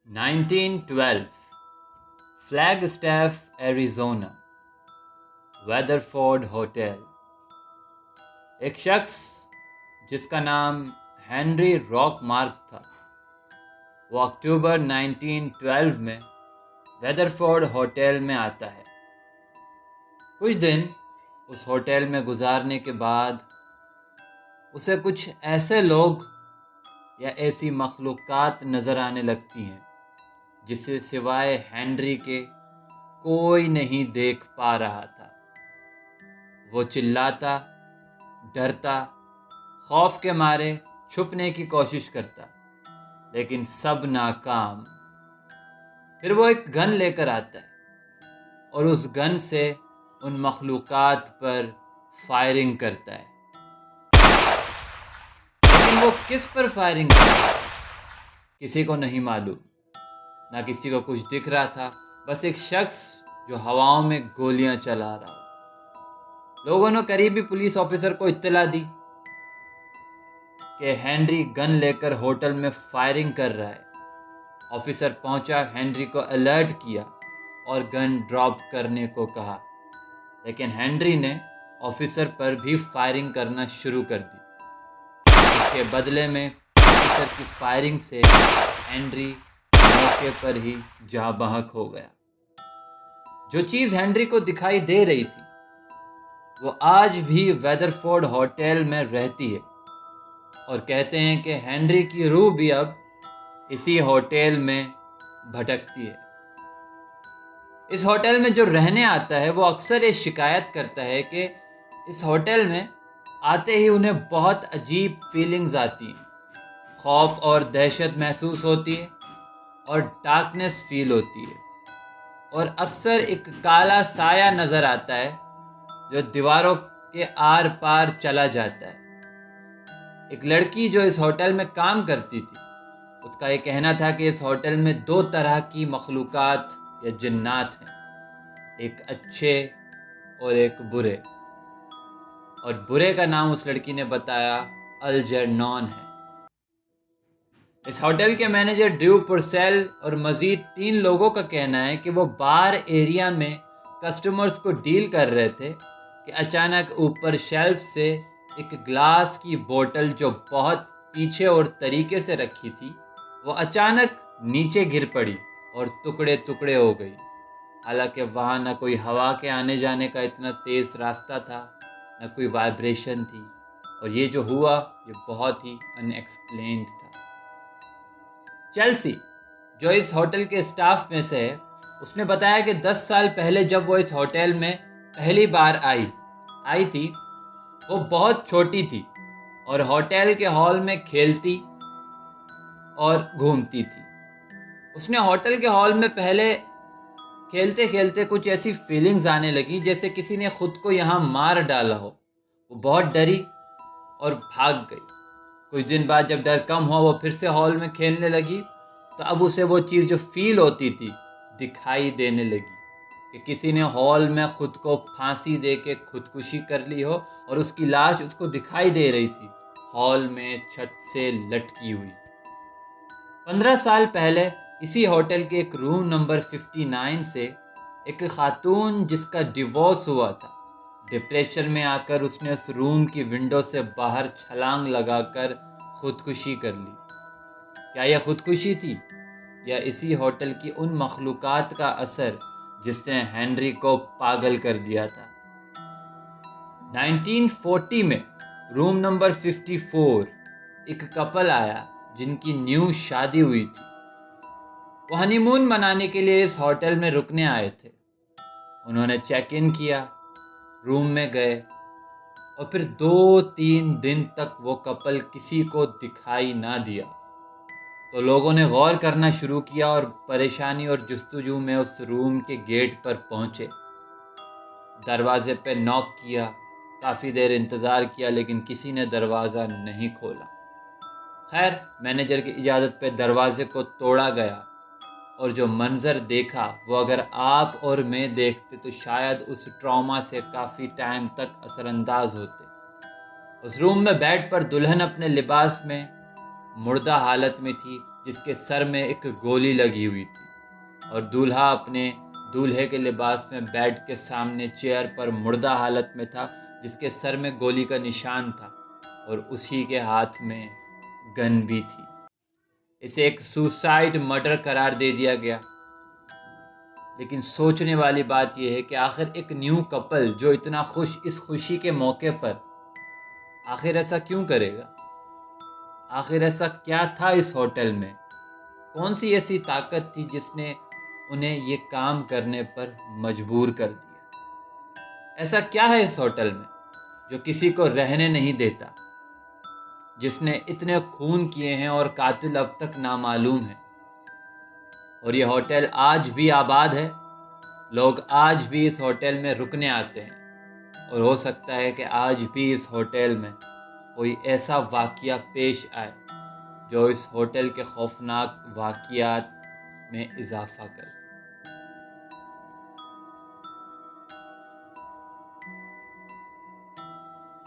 1912 فلیگسٹیف Arizona ویدرفورڈ hotel. ایک شخص جس کا نام ہینری راک مارک تھا، وہ اکتوبر 1912 میں ویدرفورڈ ہوٹل میں آتا ہے۔ کچھ دن اس ہوٹل میں گزارنے کے بعد اسے کچھ ایسے لوگ یا ایسی مخلوقات نظر آنے لگتی ہیں جسے سوائے ہینری کے کوئی نہیں دیکھ پا رہا تھا۔ وہ چلاتا، ڈرتا، خوف کے مارے چھپنے کی کوشش کرتا، لیکن سب ناکام۔ پھر وہ ایک گن لے کر آتا ہے اور اس گن سے ان مخلوقات پر فائرنگ کرتا ہے۔ لیکن وہ کس پر فائرنگ کرتا ہے کسی کو نہیں معلوم، نہ کسی کو کچھ دکھ رہا تھا، بس ایک شخص جو ہواؤں میں گولیاں چلا رہا ہو۔ لوگوں نے قریبی پولیس آفیسر کو اطلاع دی کہ ہینری گن لے کر ہوٹل میں فائرنگ کر رہا ہے۔ آفیسر پہنچا، ہینری کو الرٹ کیا اور گن ڈراپ کرنے کو کہا، لیکن ہینری نے آفیسر پر بھی فائرنگ کرنا شروع کر دی۔ اس کے بدلے میں آفیسر کی فائرنگ سے ہینری موقع پر ہی جاں بحق ہو گیا۔ جو چیز ہینری کو دکھائی دے رہی تھی وہ آج بھی ویدرفورڈ ہوٹل میں رہتی ہے، اور کہتے ہیں کہ ہینری کی روح بھی اب اسی ہوٹل میں بھٹکتی ہے۔ اس ہوٹل میں جو رہنے آتا ہے وہ اکثر یہ شکایت کرتا ہے کہ اس ہوٹل میں آتے ہی انہیں بہت عجیب فیلنگز آتی ہیں، خوف اور دہشت محسوس ہوتی ہے اور ڈارکنیس فیل ہوتی ہے، اور اکثر ایک کالا سایہ نظر آتا ہے جو دیواروں کے آر پار چلا جاتا ہے۔ ایک لڑکی جو اس ہوٹل میں کام کرتی تھی، اس کا یہ کہنا تھا کہ اس ہوٹل میں 2 طرح کی مخلوقات یا جنات ہیں، ایک اچھے اور ایک برے، اور برے کا نام اس لڑکی نے بتایا الجرنون ہے۔ اس ہوٹل کے مینیجر ڈریو پرسیل اور مزید 3 لوگوں کا کہنا ہے کہ وہ بار ایریا میں کسٹمرز کو ڈیل کر رہے تھے کہ اچانک اوپر شیلف سے ایک گلاس کی بوتل جو بہت پیچھے اور طریقے سے رکھی تھی، وہ اچانک نیچے گر پڑی اور ٹکڑے ٹکڑے ہو گئی۔ حالانکہ وہاں نہ کوئی ہوا کے آنے جانے کا اتنا تیز راستہ تھا، نہ کوئی وائبریشن تھی، اور یہ جو ہوا یہ بہت ہی ان ایکسپلینڈ تھا۔ چیلسی جو اس ہوٹل کے اسٹاف میں سے ہے، اس نے بتایا کہ 10 سال پہلے جب وہ اس ہوٹل میں پہلی بار آئی تھی، وہ بہت چھوٹی تھی اور ہوٹل کے ہال میں کھیلتی اور گھومتی تھی۔ اس نے ہوٹل کے ہال میں پہلے کھیلتے کھیلتے کچھ ایسی فیلنگز آنے لگی جیسے کسی نے خود کو یہاں مار ڈالا ہو۔ وہ بہت ڈری اور بھاگ گئی۔ کچھ دن بعد جب ڈر کم ہوا، وہ پھر سے ہال میں کھیلنے لگی، تو اب اسے وہ چیز جو فیل ہوتی تھی دکھائی دینے لگی کہ کسی نے ہال میں خود کو پھانسی دے کے خودکشی کر لی ہو، اور اس کی لاش اس کو دکھائی دے رہی تھی ہال میں چھت سے لٹکی ہوئی۔ 15 سال پہلے اسی ہوٹل کے ایک روم نمبر 59 سے ایک خاتون جس کا ڈیورس ہوا تھا، ڈپریشن میں آ کر اس نے اس روم کی ونڈو سے باہر چھلانگ لگا کر خودکشی کر لی۔ کیا یہ خودکشی تھی یا اسی ہوٹل کی ان مخلوقات کا اثر جس نے ہینری کو پاگل کر دیا تھا؟ 1940 میں روم نمبر 54 ایک کپل آیا جن کی نیو شادی ہوئی تھی۔ وہ ہنی مون منانے کے لیے اس ہوٹل میں رکنے آئے تھے۔ انہوں نے چیک ان کیا، روم میں گئے، اور پھر 2-3 دن تک وہ کپل کسی کو دکھائی نہ دیا۔ تو لوگوں نے غور کرنا شروع کیا اور پریشانی اور جستجو میں اس روم کے گیٹ پر پہنچے۔ دروازے پہ ناک کیا، کافی دیر انتظار کیا، لیکن کسی نے دروازہ نہیں کھولا۔ خیر، مینیجر کی اجازت پہ دروازے کو توڑا گیا، اور جو منظر دیکھا وہ اگر آپ اور میں دیکھتے تو شاید اس ٹراما سے کافی ٹائم تک اثر انداز ہوتے۔ اس روم میں بیڈ پر دلہن اپنے لباس میں مردہ حالت میں تھی، جس کے سر میں ایک گولی لگی ہوئی تھی، اور دولہا اپنے دولہے کے لباس میں بیڈ کے سامنے چیئر پر مردہ حالت میں تھا، جس کے سر میں گولی کا نشان تھا اور اسی کے ہاتھ میں گن بھی تھی۔ اسے ایک سوسائیڈ مرڈر قرار دے دیا گیا۔ لیکن سوچنے والی بات یہ ہے کہ آخر ایک نیو کپل جو اتنا خوش اس خوشی کے موقع پر آخر ایسا کیوں کرے گا؟ آخر ایسا کیا تھا اس ہوٹل میں؟ کون سی ایسی طاقت تھی جس نے انہیں یہ کام کرنے پر مجبور کر دیا؟ ایسا کیا ہے اس ہوٹل میں جو کسی کو رہنے نہیں دیتا، جس نے اتنے خون کیے ہیں اور قاتل اب تک نامعلوم ہے؟ اور یہ ہوٹل آج بھی آباد ہے، لوگ آج بھی اس ہوٹل میں رکنے آتے ہیں، اور ہو سکتا ہے کہ آج بھی اس ہوٹل میں کوئی ایسا واقعہ پیش آئے جو اس ہوٹل کے خوفناک واقعات میں اضافہ کرے۔